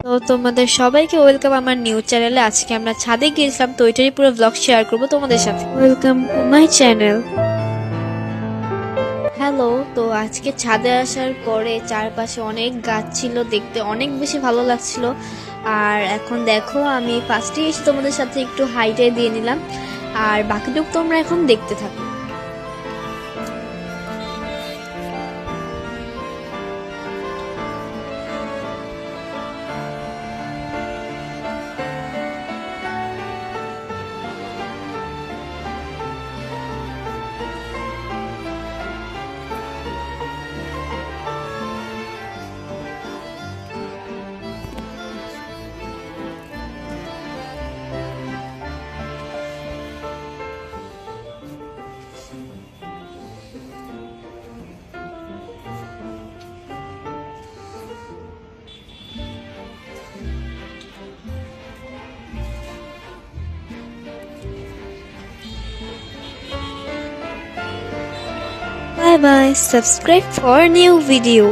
তো তোমাদের সবাইকে ওয়েলকাম আমার নিউ চ্যানেলে। আজকে আমরা ছাদে গিয়েছিলাম, তো ওইটারই পুরো ব্লগ শেয়ার করবো তোমাদের সাথে। Welcome to my channel. Hello. তো আজকে ছাদে আসার পরে চারপাশে অনেক গাছ ছিল, দেখতে অনেক বেশি ভালো লাগছিল। আর এখন দেখো আমি ফার্স্টে এসে তোমাদের সাথে একটু হাইটে দিয়ে নিলাম, আর বাকিটুকু তোমরা এখন দেখতে থাকো। Bye bye. Subscribe for new video.